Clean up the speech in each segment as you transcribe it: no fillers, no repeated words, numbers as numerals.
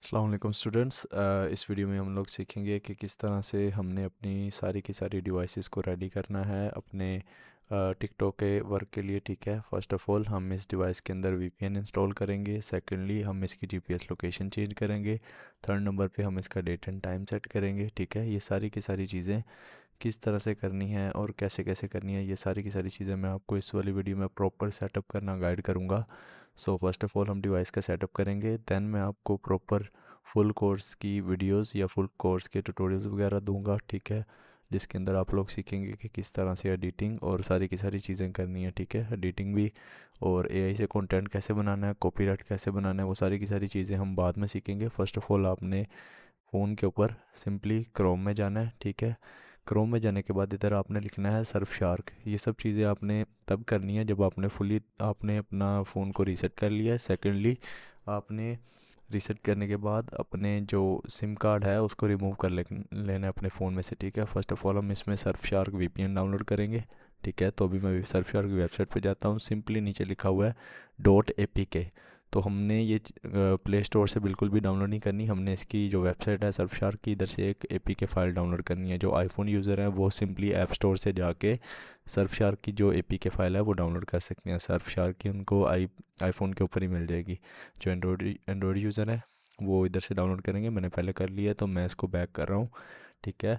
अस्सलाम वालेकुम स्टूडेंट्स। इस वीडियो में हम लोग सीखेंगे कि किस तरह से हमने अपनी सारी की सारी डिवाइसेस को रेडी करना है अपने टिकटॉक के वर्क के लिए। ठीक है, फर्स्ट ऑफ़ ऑल हम इस डिवाइस के अंदर वीपीएन इंस्टॉल करेंगे। सेकेंडली हम इसकी जीपीएस लोकेशन चेंज करेंगे। थर्ड नंबर पे हम इसका डेट एंड टाइम सेट करेंगे। ठीक है, ये सारी की सारी चीज़ें किस तरह से करनी है और कैसे कैसे करनी है, ये सारी की सारी चीज़ें मैं आपको इस वाली वीडियो में प्रॉपर सेटअप करना गाइड करूँगा। सो फर्स्ट ऑफ़ ऑल हम डिवाइस का सेटअप करेंगे, देन मैं आपको प्रॉपर फुल कोर्स की वीडियोस या फुल कोर्स के ट्यूटोरियल्स वगैरह दूंगा। ठीक है, जिसके अंदर आप लोग सीखेंगे कि किस तरह से एडिटिंग और सारी की सारी चीज़ें करनी है। ठीक है, एडिटिंग भी और एआई से कंटेंट कैसे बनाना है, कॉपीराइट कैसे बनाना है, वो सारी की सारी चीज़ें हम बाद में सीखेंगे। फ़र्स्ट ऑफ़ ऑल आपने फ़ोन के ऊपर सिंपली क्रोम में जाना है। ठीक है, क्रोम में जाने के बाद इधर आपने लिखना है सर्फ शार्क। ये सब चीज़ें आपने तब करनी है जब आपने अपना फ़ोन को रीसेट कर लिया है। सेकेंडली आपने रीसेट करने के बाद अपने जो सिम कार्ड है उसको रिमूव कर लेना है अपने फ़ोन में से। ठीक है, फर्स्ट ऑफ़ ऑल हम इसमें सर्फ शार्क वीपीएन डाउनलोड करेंगे। ठीक है, तो अभी मैं सर्फ शार्क की वेबसाइट पे जाता हूँ। सिंपली नीचे लिखा हुआ है .apk। तो हमने ये प्ले स्टोर से बिल्कुल भी डाउनलोड नहीं करनी, हमने इसकी जो वेबसाइट है सर्फ शार्क की, इधर से एक एपीके फ़ाइल डाउनलोड करनी है। जो आईफोन यूज़र है वो सिंपली ऐप स्टोर से जाके सर्फ शार्क की जो एपीके फ़ाइल है वो डाउनलोड कर सकते हैं। सर्फ शार्क की उनको आईफोन के ऊपर ही मिल जाएगी। जो एंड्रॉयड यूज़र है वो इधर से डाउनलोड करेंगे। मैंने पहले कर लिया है तो मैं इसको बैक कर रहा हूँ। ठीक है,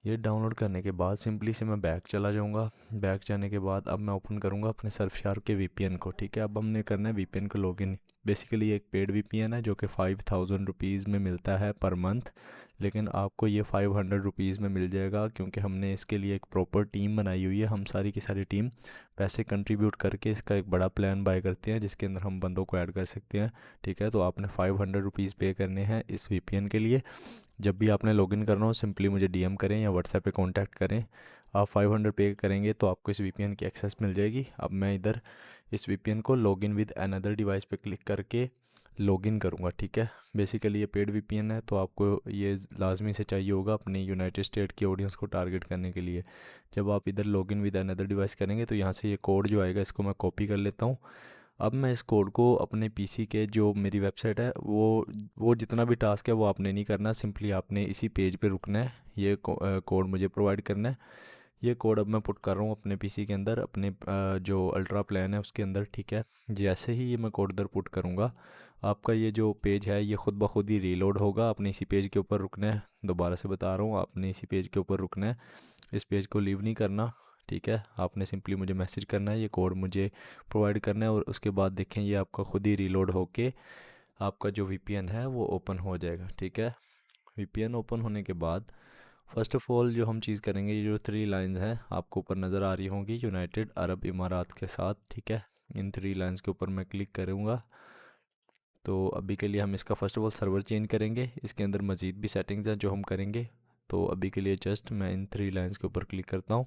ये डाउनलोड करने के बाद सिंपली से मैं बैक चला जाऊँगा। बैक जाने के बाद अब मैं ओपन करूँगा अपने सर्फशार्क के वीपीएन को। ठीक है, अब हमने करना है वीपीएन को लॉगिन। बेसिकली ये एक पेड वीपीएन है जो कि 5000 रुपीज़ में मिलता है पर मंथ, लेकिन आपको ये 500 रुपीज़ में मिल जाएगा क्योंकि हमने इसके लिए एक प्रॉपर टीम बनाई हुई है। हम सारी की सारी टीम पैसे कंट्रीब्यूट करके इसका एक बड़ा प्लान बाय करते हैं जिसके अंदर हम बंदों को ऐड कर सकते हैं। ठीक है, तो आपने 500 रुपीज़ पे करने हैं इस वीपीएन के लिए। जब भी आपने लॉगिन करना हो सिंपली मुझे डीएम करें या व्हाट्सएप पे कांटेक्ट करें। आप 500 पे करेंगे तो आपको इस वीपीएन की एक्सेस मिल जाएगी। अब मैं इधर इस वीपीएन को लॉगिन विद अनदर डिवाइस पे क्लिक करके लॉगिन करूँगा। ठीक है, बेसिकली ये पेड वीपीएन है तो आपको ये लाजमी से चाहिए होगा अपने यूनाइटेड स्टेट की ऑडियंस को टारगेट करने के लिए। जब आप इधर लॉगिन विद अनदर डिवाइस करेंगे तो यहाँ से ये कोड जो आएगा इसको मैं कॉपी कर लेता हूँ। अब मैं इस कोड को अपने पीसी के जो मेरी वेबसाइट है वो जितना भी टास्क है वो आपने नहीं करना, सिंपली आपने इसी पेज पे रुकना है। ये कोड मुझे प्रोवाइड करना है। ये कोड अब मैं पुट कर रहा हूँ अपने पीसी के अंदर, अपने जो अल्ट्रा प्लान है उसके अंदर। ठीक है, जैसे ही ये मैं कोड इधर पुट करूँगा आपका ये जो पेज है ये खुद ब खुद ही रीलोड होगा। आपने इसी पेज के ऊपर रुकना है, दोबारा से बता रहा हूँ, आपने इसी पेज के ऊपर रुकना है, इस पेज को लीव नहीं करना। ठीक है, आपने सिंपली मुझे मैसेज करना है, ये कोड मुझे प्रोवाइड करना है और उसके बाद देखें ये आपका खुद ही रीलोड होके आपका जो वीपीएन है वो ओपन हो जाएगा। ठीक है, वीपीएन ओपन होने के बाद फ़र्स्ट ऑफ़ ऑल जो हम चीज़ करेंगे, ये जो 3 लाइंस हैं आपको ऊपर नज़र आ रही होंगी यूनाइटेड अरब इमारात के साथ। ठीक है, इन 3 लाइंस के ऊपर मैं क्लिक करूँगा। तो अभी के लिए हम इसका first of all server change करेंगे, इसके अंदर मज़ीद भी सेटिंग्स हैं जो हम करेंगे। तो अभी के लिए जस्ट मैं इन 3 लाइंस के ऊपर क्लिक करता हूँ।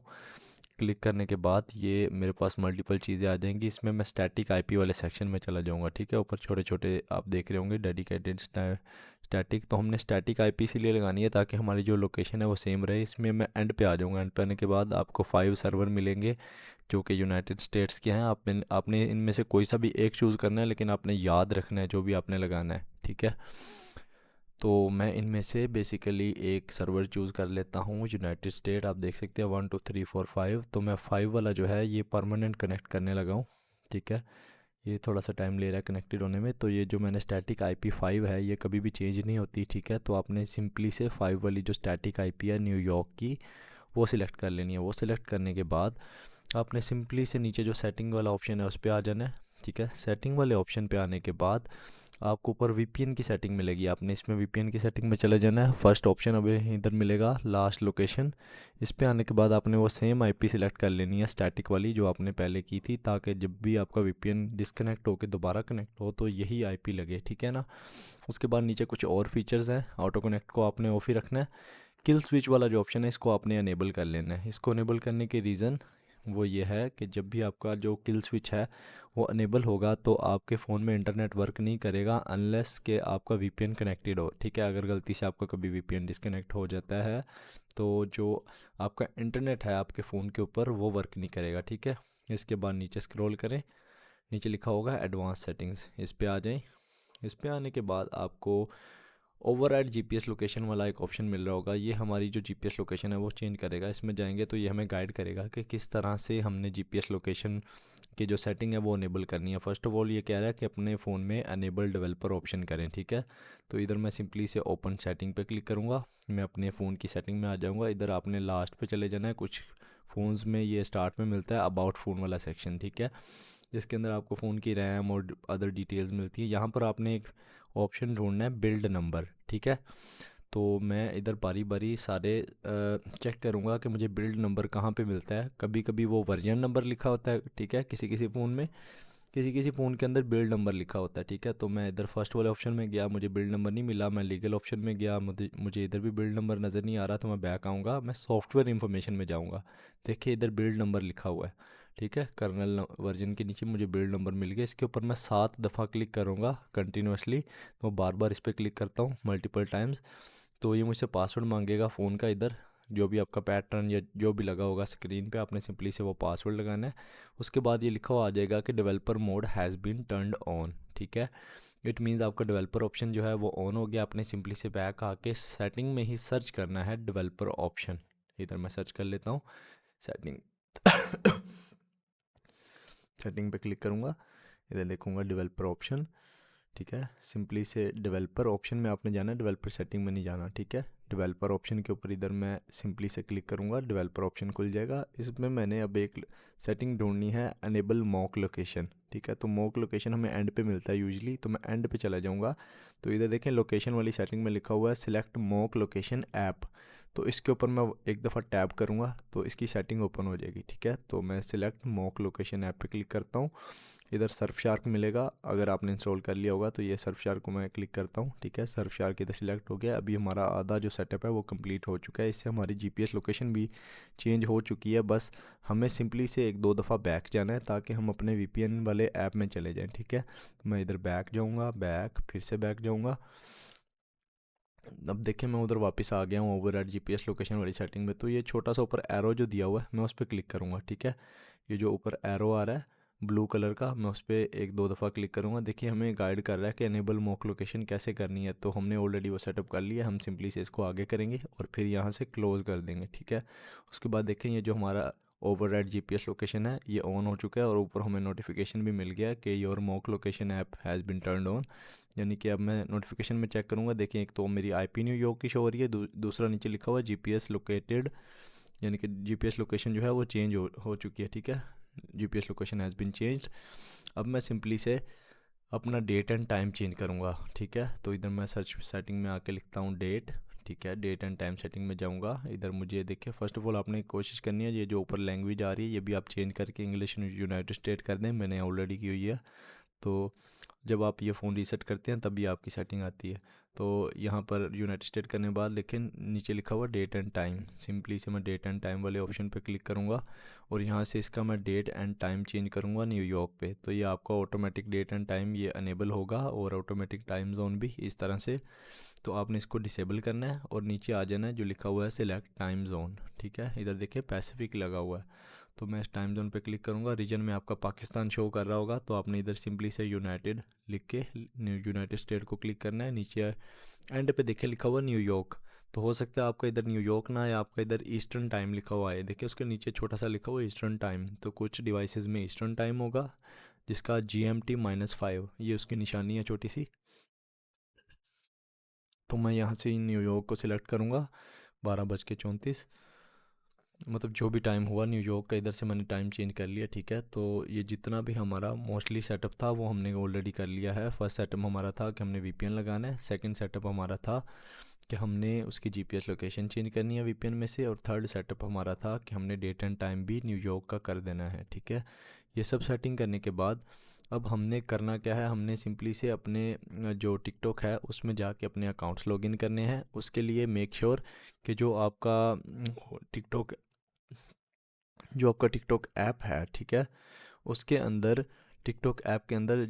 क्लिक करने के बाद ये मेरे पास मल्टीपल चीज़ें आ जाएंगी। इसमें मैं स्टैटिक आईपी वाले सेक्शन में चला जाऊंगा। ठीक है, ऊपर छोटे छोटे आप देख रहे होंगे डेडिकेटेड स्टैटिक। तो हमने स्टैटिक आईपी इसीलिए लगानी है ताकि हमारी जो लोकेशन है वो सेम रहे। इसमें मैं एंड पे आ जाऊंगा। एंड पे आने के बाद आपको 5 सर्वर मिलेंगे जो कि यूनाइटेड स्टेट्स के हैं। आपने इनमें से कोई सा भी एक चूज़ करना है, लेकिन आपने याद रखना है जो भी आपने लगाना है। ठीक है, तो मैं इनमें से बेसिकली एक सर्वर चूज़ कर लेता हूँ यूनाइटेड स्टेट। आप देख सकते हैं 1 2 3 4 5। तो मैं 5 वाला जो है ये परमानेंट कनेक्ट करने लगा हूँ। ठीक है, ये थोड़ा सा टाइम ले रहा है कनेक्टेड होने में। तो ये जो मैंने स्टैटिक आईपी 5 है ये कभी भी चेंज नहीं होती। ठीक है, तो आपने सिंपली से 5 वाली जो स्टैटिक आईपी है न्यूयॉर्क की वो सिलेक्ट कर लेनी है। वो सिलेक्ट करने के बाद आपने सिंपली से नीचे जो सेटिंग वाला ऑप्शन है उस पर आ जाना है। ठीक है, सेटिंग वाले ऑप्शन पे आने के बाद आपको ऊपर वीपीएन की सेटिंग मिलेगी, आपने इसमें वीपीएन की सेटिंग में चले जाना है। फर्स्ट ऑप्शन अभी इधर मिलेगा लास्ट लोकेशन। इस पे आने के बाद आपने वो सेम आईपी सिलेक्ट कर लेनी है स्टैटिक वाली जो आपने पहले की थी, ताकि जब भी आपका वीपीएन डिस्कनेक्ट होकर दोबारा कनेक्ट हो तो यही आईपी लगे। ठीक है ना, उसके बाद नीचे कुछ और फीचर्स हैं। ऑटो कनेक्ट को आपने ऑफ ही रखना है। किल स्विच वाला जो ऑप्शन है इसको आपने अनेबल कर लेना है। इसको अनेबल करने के रीज़न वो ये है कि जब भी आपका जो किल स्विच है वो अनेबल होगा तो आपके फ़ोन में इंटरनेट वर्क नहीं करेगा अनलेस के आपका वीपीएन कनेक्टेड हो। ठीक है, अगर गलती से आपका कभी वीपीएन डिस्कनेक्ट हो जाता है तो जो आपका इंटरनेट है आपके फ़ोन के ऊपर वो वर्क नहीं करेगा। ठीक है, इसके बाद नीचे स्क्रॉल करें, नीचे लिखा होगा एडवांस सेटिंग्स, इस पे आ जाएं। इस पे आने के बाद आपको ओवरराइड जीपीएस लोकेशन वाला एक ऑप्शन मिल रहा होगा। ये हमारी जो जीपीएस लोकेशन है वो चेंज करेगा। इसमें जाएंगे तो ये हमें गाइड करेगा कि किस तरह से हमने जीपीएस लोकेशन की जो सेटिंग है वो अनेबल करनी है। फर्स्ट ऑफ ऑल ये कह रहा है कि अपने फ़ोन में अनेबल डेवलपर ऑप्शन करें, ठीक है। तो इधर मैं सिंपली से ओपन सेटिंग पे क्लिक करूँगा, मैं अपने फ़ोन की सेटिंग में आ जाऊँगा। इधर आपने लास्ट पे चले जाना है। कुछ फ़ोन्स में ये स्टार्ट में मिलता है अबाउट फ़ोन वाला सेक्शन, ठीक है, जिसके अंदर आपको फ़ोन की रैम और अदर डिटेल्स मिलती है। यहाँ पर आपने एक ऑप्शन ढूंढना है बिल्ड नंबर, ठीक है। तो मैं इधर बारी बारी सारे चेक करूँगा कि मुझे बिल्ड नंबर कहाँ पे मिलता है। कभी कभी वो वर्जन नंबर लिखा होता है, ठीक है, किसी किसी फ़ोन में, किसी किसी फ़ोन के अंदर बिल्ड नंबर लिखा होता है, ठीक है। तो मैं इधर फर्स्ट वाले ऑप्शन में गया, मुझे बिल्ड नंबर नहीं मिला। मैं लीगल ऑप्शन में गया, मुझे इधर भी बिल्ड नंबर नज़र नहीं आ रहा। तो मैं बैक आऊँगा, मैं सॉफ्टवेयर इन्फॉर्मेशन में जाऊँगा। देखिए इधर बिल्ड नंबर लिखा हुआ है, ठीक है, कर्नल वर्जन के नीचे मुझे बिल्ड नंबर मिल गया। इसके ऊपर मैं 7 दफ़ा क्लिक करूँगा कंटिन्यूसली। तो बार बार इस पर क्लिक करता हूँ मल्टीपल टाइम्स। तो ये मुझसे पासवर्ड मांगेगा फ़ोन का। इधर जो भी आपका पैटर्न या जो भी लगा होगा स्क्रीन पे, आपने सिंपली से वो पासवर्ड लगाना है। उसके बाद ये लिखा हुआ आ जाएगा कि developer mode has been turned on, ठीक है। इट मीन्स आपका डेवलपर ऑप्शन जो है वो ऑन हो गया। आपने सिंपली से बैक आके सेटिंग में ही सर्च करना है डेवलपर ऑप्शन। इधर मैं सर्च कर लेता हूँ सेटिंग सेटिंग पे क्लिक करूँगा, इधर लिखूँगा डेवलपर ऑप्शन, ठीक है। सिंपली से डेवलपर ऑप्शन में आपने जाना है, डेवलपर सेटिंग में नहीं जाना, ठीक है। डेवलपर ऑप्शन के ऊपर इधर मैं सिंपली से क्लिक करूँगा, डेवलपर ऑप्शन खुल जाएगा। इसमें मैंने अब एक सेटिंग ढूंढनी है अनेबल मॉक लोकेशन, ठीक है। तो मॉक लोकेशन हमें एंड पे मिलता है यूजली, तो मैं एंड पे चला जाऊँगा। तो इधर देखें लोकेशन वाली सेटिंग में लिखा हुआ है सिलेक्ट मॉक लोकेशन ऐप। तो इसके ऊपर मैं एक दफ़ा टैप करूँगा तो इसकी सेटिंग ओपन हो जाएगी, ठीक है। तो मैं सिलेक्ट मॉक लोकेशन ऐप पे क्लिक करता हूँ। इधर सर्फ शार्क मिलेगा, अगर आपने इंस्टॉल कर लिया होगा तो ये सर्फ शार्क को मैं क्लिक करता हूँ, ठीक है। सर्फ शार्क इधर सिलेक्ट हो गया। अभी हमारा आधा जो सेटअप है वो कंप्लीट हो चुका है। इससे हमारी जीपीएस लोकेशन भी चेंज हो चुकी है। बस हमें सिंपली से एक दो दफ़ा बैक जाना है ताकि हम अपने वीपीएन वाले ऐप में चले जाएं, ठीक है। तो मैं इधर बैक जाऊँगा, बैक, फिर से बैक जाऊँगा। अब देखें मैं उधर वापस आ गया हूँ ओवरराइड जीपीएस लोकेशन वाली सेटिंग में। तो ये छोटा सा ऊपर एरो जो दिया हुआ है मैं उस पर क्लिक करूँगा, ठीक है। ये जो ऊपर एरो आ रहा है ब्लू कलर का, मैं उस पर एक दो दफ़ा क्लिक करूँगा। देखिए हमें गाइड कर रहा है कि एनेबल मॉक लोकेशन कैसे करनी है। तो हमने ऑलरेडी वो सेटअप कर लिया, हम सिंपली से इसको आगे करेंगे और फिर यहाँ से क्लोज़ कर देंगे, ठीक है। उसके बाद देखें ये जो हमारा ओवरराइड जीपीएस लोकेशन है ये ऑन हो चुका है और ऊपर हमें नोटिफिकेशन भी मिल गया है कि your mock location app has been turned on. यानी कि अब मैं नोटिफिकेशन में चेक करूँगा, देखिए एक तो मेरी आईपी न्यूयॉर्क की शो हो रही है, दूसरा नीचे लिखा हुआ है जीपीएस लोकेटेड, यानी कि जीपीएस लोकेशन जो है वो चेंज हो चुकी है, ठीक है। GPS location has been changed. अब मैं सिंपली से अपना डेट एंड टाइम चेंज करूँगा, ठीक है। तो इधर मैं सर्च सेटिंग में आके लिखता हूँ डेट, ठीक है। डेट एंड टाइम सेटिंग में जाऊँगा। इधर मुझे देखिए फर्स्ट ऑफ ऑल आपने कोशिश करनी है ये जो ऊपर लैंग्वेज आ रही है ये भी आप चेंज करके इंग्लिश यूनाइटेड स्टेट कर दें, मैंने ऑलरेडी की हुई है। तो जब आप ये फ़ोन रीसेट करते हैं तभी आपकी सेटिंग आती है। तो यहाँ पर यूनाइटेड स्टेट करने के बाद लेकिन नीचे लिखा हुआ डेट एंड टाइम, सिंपली से मैं डेट एंड टाइम वाले ऑप्शन पे क्लिक करूँगा और यहाँ से इसका मैं डेट एंड टाइम चेंज करूँगा न्यूयॉर्क पे। तो ये आपका ऑटोमेटिक डेट एंड टाइम ये अनेबल होगा और ऑटोमेटिक टाइम जोन भी इस तरह से। तो आपने इसको डिसेबल करना है और नीचे आ जाना है जो लिखा हुआ है सिलेक्ट टाइम जोन, ठीक है। इधर देखिए पैसिफिक लगा हुआ है। तो मैं इस टाइम जोन पे क्लिक करूँगा। रीजन में आपका पाकिस्तान शो कर रहा होगा तो आपने इधर सिंपली से यूनाइटेड लिख के यूनाइटेड स्टेट को क्लिक करना है। नीचे एंड पे देखिए लिखा हुआ न्यूयॉर्क, तो हो सकता है आपका इधर न्यूयॉर्क ना या आपका इधर ईस्टर्न टाइम लिखा हुआ है। देखिए उसके नीचे छोटा सा लिखा हुआ है ईस्टर्न टाइम, तो कुछ डिवाइसेस में ईस्टर्न टाइम होगा जिसका GMT-5 ये उसकी निशानी है छोटी सी। तो मैं यहाँ से न्यूयॉर्क को सिलेक्ट करूँगा 12:34, मतलब जो भी टाइम हुआ न्यूयॉर्क का इधर से मैंने टाइम चेंज कर लिया, ठीक है। तो ये जितना भी हमारा मोस्टली सेटअप था वो हमने ऑलरेडी कर लिया है। फर्स्ट सेटअप हमारा था कि हमने वीपीएन लगाना है, सेकंड सेटअप हमारा था कि हमने उसकी जीपीएस लोकेशन चेंज करनी है वीपीएन में से, और थर्ड सेटअप हमारा था कि हमने डेट एंड टाइम भी न्यूयॉर्क का कर देना है, ठीक है। ये सब सेटिंग करने के बाद अब हमने करना क्या है, हमने सिंपली से अपने जो टिकटॉक है उसमें जाके अपने अकाउंट्स लॉगिन करने हैं। उसके लिए मेक श्योर कि जो आपका टिकटॉक ऐप है, ठीक है, उसके अंदर टिकटॉक ऐप के अंदर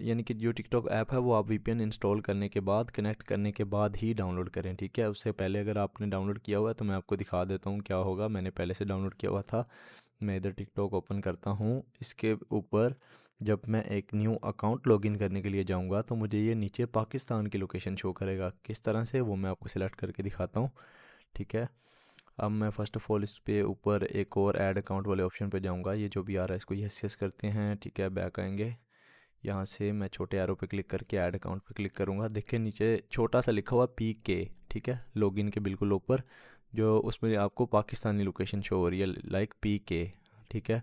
यानी कि जो टिकटॉक ऐप है वो आप वीपीएन इंस्टॉल करने के बाद कनेक्ट करने के बाद ही डाउनलोड करें, ठीक है। उससे पहले अगर आपने डाउनलोड किया हुआ है तो मैं आपको दिखा देता हूँ क्या होगा। मैंने पहले से डाउनलोड किया हुआ था। मैं इधर टिकटॉक ओपन करता हूँ, इसके ऊपर जब मैं एक न्यू अकाउंट लॉगिन करने के लिए जाऊंगा तो मुझे ये नीचे पाकिस्तान की लोकेशन शो करेगा। किस तरह से, वो मैं आपको सिलेक्ट करके दिखाता हूँ। ठीक है, अब मैं फ़र्स्ट ऑफ़ ऑल इस पे ऊपर एक और ऐड अकाउंट वाले ऑप्शन पे जाऊंगा। ये जो भी आ रहा है इसको यस यस करते हैं। ठीक है, बैक आएंगे, यहाँ से मैं छोटे एरो पे क्लिक करके ऐड अकाउंट पे क्लिक करूँगा। देखिए नीचे छोटा सा लिखा हुआ PK, ठीक है, लॉगिन के बिल्कुल ऊपर, जो उसमें आपको पाकिस्तानी लोकेशन शो हो रही है, लाइक PK। ठीक है,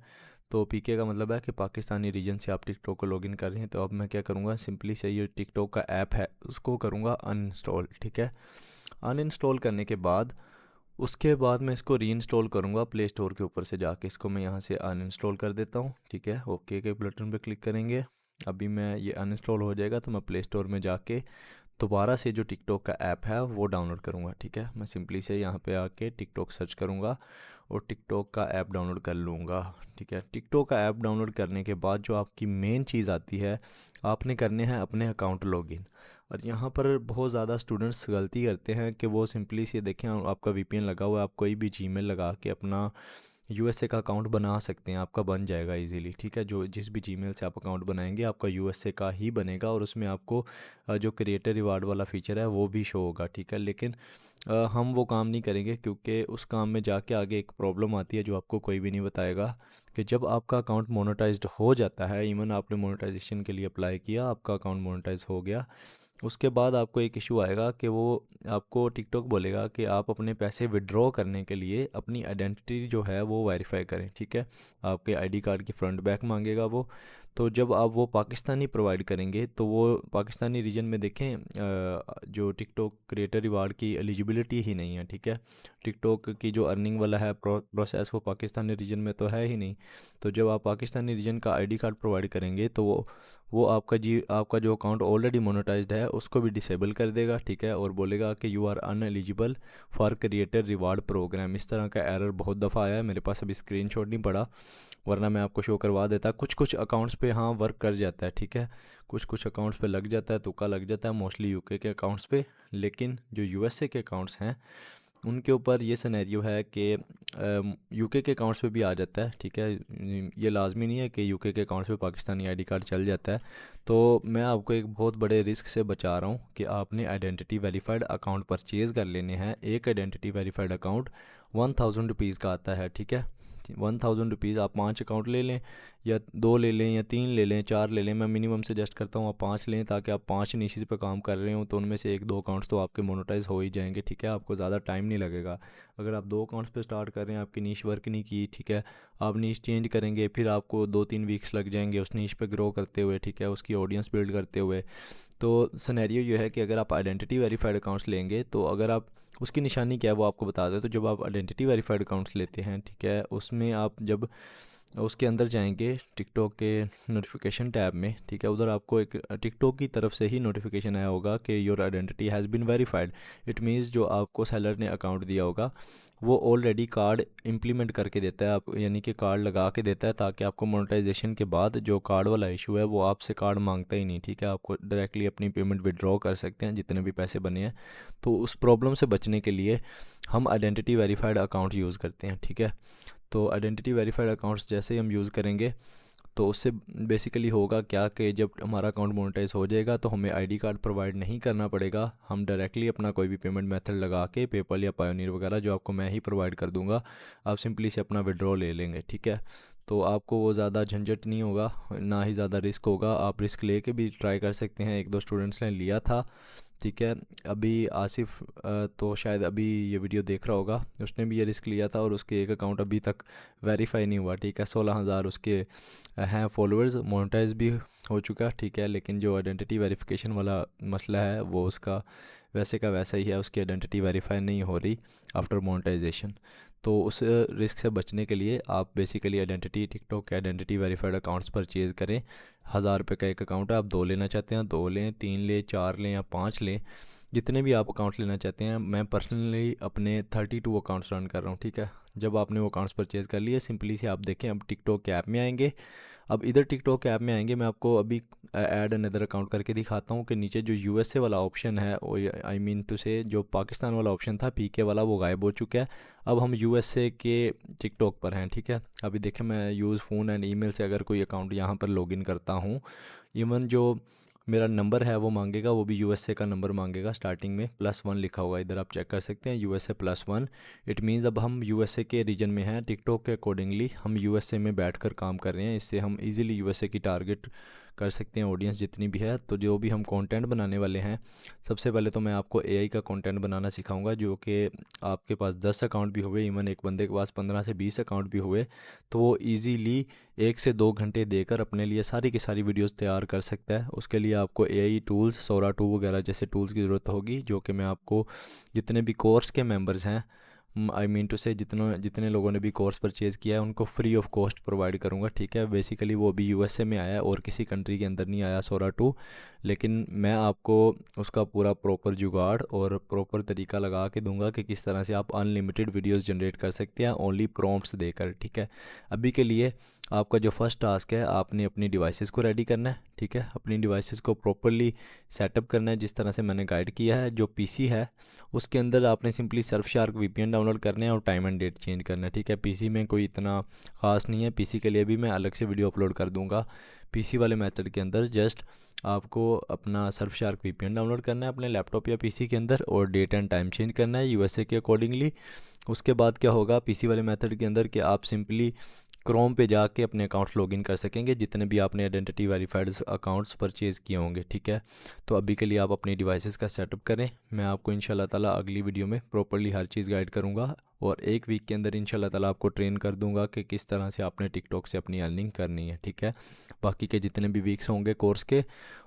तो PK का मतलब है कि पाकिस्तानी रीजन से आप टिकटॉक को लॉगिन कर रहे हैं। तो अब मैं क्या करूँगा, सिंपली से ये टिकटॉक का ऐप है उसको करूँगा अनइंस्टॉल। ठीक है, अनइंस्टॉल करने के बाद उसके बाद मैं इसको रीइंस्टॉल करूँगा प्ले स्टोर के ऊपर से जाके। इसको मैं यहाँ से अनइंस्टॉल कर देता हूँ। ठीक है, ओके के बटन पे क्लिक करेंगे। अभी मैं ये अनइंस्टॉल हो जाएगा तो मैं प्ले स्टोर में जाके दोबारा से जो टिकटॉक का ऐप है वो डाउनलोड करूँगा। ठीक है, मैं सिंपली से यहाँ पे आके टिकटॉक सर्च करूँगा और टिकटॉक का ऐप डाउनलोड कर लूँगा। ठीक है, टिकटॉक का ऐप डाउनलोड करने के बाद जो आपकी मेन चीज़ आती है, आपने करने हैं अपने अकाउंट लॉगिन। और यहाँ पर बहुत ज़्यादा स्टूडेंट्स गलती करते हैं कि वो सिंपली से देखें आपका VPN लगा हुआ है, आप कोई भी जीमेल लगा के अपना USA का अकाउंट बना सकते हैं, आपका बन जाएगा इजीली। ठीक है, जो जिस भी जीमेल से आप अकाउंट बनाएंगे आपका USA का ही बनेगा और उसमें आपको जो क्रिएटर रिवार्ड वाला फीचर है वो भी शो होगा। ठीक है, लेकिन हम वो काम नहीं करेंगे क्योंकि उस काम में जाके आगे एक प्रॉब्लम आती है जो आपको कोई भी नहीं बताएगा, कि जब आपका अकाउंट मोनेटाइज्ड हो जाता है, इवन आपने मोनेटाइजेशन के लिए अप्लाई किया, आपका अकाउंट मोनेटाइज हो गया, उसके बाद आपको एक इशू आएगा कि वो आपको टिकटॉक बोलेगा कि आप अपने पैसे विड्रॉ करने के लिए अपनी आइडेंटिटी जो है वो वेरीफाई करें। ठीक है, आपके ID कार्ड की फ्रंट बैक मांगेगा वो। तो जब आप वो पाकिस्तानी प्रोवाइड करेंगे तो वो पाकिस्तानी रीजन में देखें जो टिकटॉक क्रिएटर रिवार्ड की एलिजिबिलिटी ही नहीं है। ठीक है, टिकटॉक की जो अर्निंग वाला है प्रोसेस वो पाकिस्तानी रीजन में तो है ही नहीं। तो जब आप पाकिस्तानी रीजन का ID कार्ड प्रोवाइड करेंगे तो वो आपका जो अकाउंट ऑलरेडी मोनेटाइज्ड है उसको भी डिसेबल कर देगा। ठीक है, और बोलेगा कि you are ineligible for creator reward programme. इस तरह का एरर बहुत दफ़ा आया है, मेरे पास अभी स्क्रीनशॉट नहीं पड़ा वरना मैं आपको शो करवा देता। कुछ कुछ अकाउंट्स पे हाँ वर्क कर जाता है। ठीक है, कुछ कुछ अकाउंट्स पे लग जाता है, तुक्का लग जाता है, मोस्टली UK के अकाउंट्स पे। लेकिन जो USA के अकाउंट्स हैं उनके ऊपर ये सिनेरियो है कि UK के अकाउंट्स पे भी आ जाता है। ठीक है, ये लाजमी नहीं है कि UK के अकाउंट्स पे पाकिस्तानी ID कार्ड चल जाता है। तो मैं आपको एक बहुत बड़े रिस्क से बचा रहा हूँ कि आपने आइडेंटिटी वेरीफाइड अकाउंट परचेज़ कर लेने हैं। एक आइडेंटिटी वेरीफाइड अकाउंट 1000 रुपीज़ का आता है। ठीक है, 1000 रुपीज़, आप 5 अकाउंट ले लें या 2 ले लें या 3 ले लें, 4 ले लें। मैं मिनिमम सजेस्ट करता हूँ आप 5 लें, ताकि आप 5 निशीज़ पे काम कर रहे हो तो उनमें से 1-2 अकाउंट्स तो आपके मोनेटाइज हो ही जाएंगे। ठीक है, आपको ज़्यादा टाइम नहीं लगेगा। अगर आप 2 अकाउंट्स पे स्टार्ट कर रहे हैं, आपकी नीश वर्क नहीं की, ठीक है, आप नीश चेंज करेंगे, फिर आपको 2-3 वीक्स लग जाएंगे उस नीश पे ग्रो करते हुए। ठीक है, उसकी ऑडियंस बिल्ड करते हुए। तो सिनेरियो ये है कि अगर आप आइडेंटिटी वेरीफाइड अकाउंट्स लेंगे तो अगर आप उसकी निशानी क्या है वो आपको बता दें। तो जब आप आइडेंटिटी वेरीफाइड अकाउंट्स लेते हैं, ठीक है, उसमें आप जब उसके अंदर जाएंगे टिकटॉक के नोटिफिकेशन टैब में, ठीक है, उधर आपको एक टिकटॉक की तरफ से ही नोटिफिकेशन आया होगा कि your identity has been verified. It means जो आपको सेलर ने अकाउंट दिया होगा वो ऑलरेडी कार्ड इम्प्लीमेंट करके देता है, आप यानी कि कार्ड लगा के देता है, ताकि आपको मोनेटाइजेशन के बाद जो कार्ड वाला इशू है वो आपसे कार्ड मांगता ही नहीं। ठीक है, आपको डायरेक्टली अपनी पेमेंट विड्रॉ कर सकते हैं जितने भी पैसे बने हैं। तो उस प्रॉब्लम से बचने के लिए हम आइडेंटिटी वेरीफाइड अकाउंट यूज़ करते हैं। ठीक है, तो आइडेंटिटी वेरीफाइड अकाउंट्स जैसे ही हम यूज़ करेंगे तो उससे बेसिकली होगा क्या कि जब हमारा अकाउंट मोनेटाइज हो जाएगा तो हमें ID कार्ड प्रोवाइड नहीं करना पड़ेगा। हम डायरेक्टली अपना कोई भी पेमेंट मेथड लगा के, पेपल या पायोनियर वगैरह जो आपको मैं ही प्रोवाइड कर दूंगा, आप सिंपली से अपना विड्रॉ ले लेंगे। ठीक है, तो आपको वो ज़्यादा झंझट नहीं होगा, ना ही ज़्यादा रिस्क होगा। आप रिस्क लेके भी ट्राई कर सकते हैं, 1-2 स्टूडेंट्स ने लिया था। ठीक है, अभी आसिफ तो शायद अभी ये वीडियो देख रहा होगा, उसने भी ये रिस्क लिया था और उसके एक अकाउंट अभी तक वेरीफाई नहीं हुआ। ठीक है, 16,000 उसके हैं फॉलोअर्स, मोनेटाइज भी हो चुका। ठीक है, लेकिन जो आइडेंटिटी वेरिफिकेशन वाला मसला है वो उसका वैसे का वैसा ही है, उसकी आइडेंटिटी वेरीफाई नहीं हो रही आफ्टर मोनेटाइजेशन। तो उस रिस्क से बचने के लिए आप बेसिकली आइडेंटिटी टिकटॉक के आइडेंटिटी वेरीफाइड अकाउंट्स परचेज़ करें। 1000 रुपये का एक अकाउंट है, आप 2 लेना चाहते हैं 2 लें, 3 लें, 4 लें या 5 लें, जितने भी आप अकाउंट लेना चाहते हैं। मैं पर्सनली अपने 32 अकाउंट्स रन कर रहा हूँ। ठीक है, जब आपने वो अकाउंट्स परचेज़ कर लिए, सिंपली से आप देखें अब टिकटॉक के ऐप में आएंगे, अब इधर टिकटॉक ऐप में आएंगे, मैं आपको अभी ऐड अनदर अकाउंट करके दिखाता हूँ कि नीचे जो यूएसए वाला ऑप्शन है, आई मीन टू से जो पाकिस्तान वाला ऑप्शन था पीके वाला, वो गायब हो चुका है। अब हम यूएसए के टिकटॉक पर हैं, ठीक है। अभी देखें, मैं यूज़ फ़ोन एंड ईमेल से अगर कोई अकाउंट यहाँ पर लॉगिन करता हूँ, इवन जो मेरा नंबर है वो मांगेगा, वो भी यूएसए का नंबर मांगेगा। स्टार्टिंग में +1 लिखा होगा, इधर आप चेक कर सकते हैं, यूएसए +1। इट मीन्स अब हम यूएसए के रीजन में हैं। टिकटॉक के अकॉर्डिंगली हम यूएसए में बैठकर काम कर रहे हैं, इससे हम इजीली यूएसए की टारगेट कर सकते हैं, ऑडियंस जितनी भी है। तो जो भी हम कंटेंट बनाने वाले हैं, सबसे पहले तो मैं आपको एआई का कंटेंट बनाना सिखाऊंगा, जो कि आपके पास 10 अकाउंट भी हुए, इवन एक बंदे के पास 15 से 20 अकाउंट भी हुए, तो वो ईजीली 1 से 2 घंटे देकर अपने लिए सारी की सारी वीडियोस तैयार कर सकता है। उसके लिए आपको एआई टूल्स, सोरा 2 वगैरह जैसे टूल्स की ज़रूरत होगी, जो कि मैं आपको जितने भी कोर्स के मेंबर्स हैं, आई मीन टू से जितने जितने लोगों ने भी कोर्स परचेज़ किया है, उनको फ्री ऑफ कॉस्ट प्रोवाइड करूँगा, ठीक है। बेसिकली वो भी यूएसए में आया है और किसी कंट्री के अंदर नहीं आया सोरा 2, लेकिन मैं आपको उसका पूरा प्रॉपर जुगाड़ और प्रॉपर तरीका लगा के दूंगा कि किस तरह से आप अनलिमिटेड वीडियोस जनरेट कर सकते हैं ओनली प्रॉम्प्ट्स देकर, ठीक है। अभी के लिए आपका जो फर्स्ट टास्क है, आपने अपनी डिवाइसेस को रेडी करना है, ठीक है। अपनी डिवाइसेस को प्रॉपरली सेटअप करना है जिस तरह से मैंने गाइड किया है। जो पीसी है उसके अंदर आपने सिंपली सर्फशार्क वीपीएन डाउनलोड करने हैं और टाइम एंड डेट चेंज करना है, ठीक है। पीसी में कोई इतना ख़ास नहीं है, पीसी के लिए भी मैं अलग से वीडियो अपलोड कर दूंगा। पीसी वाले मेथड के अंदर जस्ट आपको अपना सर्फशार्क वीपीएन डाउनलोड करना है अपने लैपटॉप या पीसी के अंदर, और डेट एंड टाइम चेंज करना है यूएसए के अकॉर्डिंगली। उसके बाद क्या होगा पीसी वाले मेथड के अंदर, कि आप सिंपली क्रोम पे जाके अपने अकाउंट्स लॉगिन कर सकेंगे, जितने भी आपने आइडेंटिटी वेरीफाइड अकाउंट्स परचेज़ किए होंगे, ठीक है। तो अभी के लिए आप अपनी डिवाइसेस का सेटअप करें, मैं आपको इंशाल्लाह ताला अगली वीडियो में प्रॉपरली हर चीज़ गाइड करूंगा, और एक वीक के अंदर इंशाल्लाह ताला आपको ट्रेन कर दूंगा कि किस तरह से आपने टिकटॉक से अपनी अर्निंग करनी है, ठीक है। बाकी के जितने भी वीक्स होंगे कोर्स के,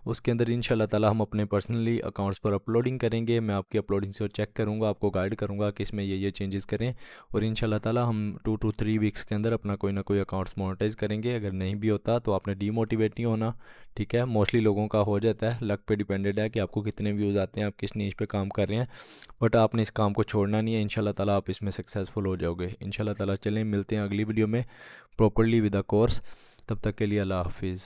उसके अंदर इंशाल्लाह ताला हम अपने पर्सनली अकाउंट्स पर अपलोडिंग करेंगे। मैं आपकी अपलोडिंग से चेक करूंगा, आपको गाइड करूंगा कि इसमें ये चेंजेस करें, और इंशाल्लाह ताला हम 2 to 3 वीक्स के अंदर अपना कोई ना कोई अकाउंट्स मोनेटाइज करेंगे। अगर नहीं भी होता तो आपने डीमोटिवेट नहीं होना, ठीक है। मोस्टली लोगों का हो जाता है, लक पे डिपेंडेड है कि आपको कितने व्यूज़ आते हैं, आप किस नीश पे काम कर रहे हैं, बट आपने इस काम को छोड़ना नहीं है। इंशाल्लाह ताला आप इसमें सक्सेसफुल हो जाओगे इंशाल्लाह ताला। चलें, मिलते हैं अगली वीडियो में प्रॉपरली विद अ कोर्स। तब तक के लिए अल्लाह हाफिज़।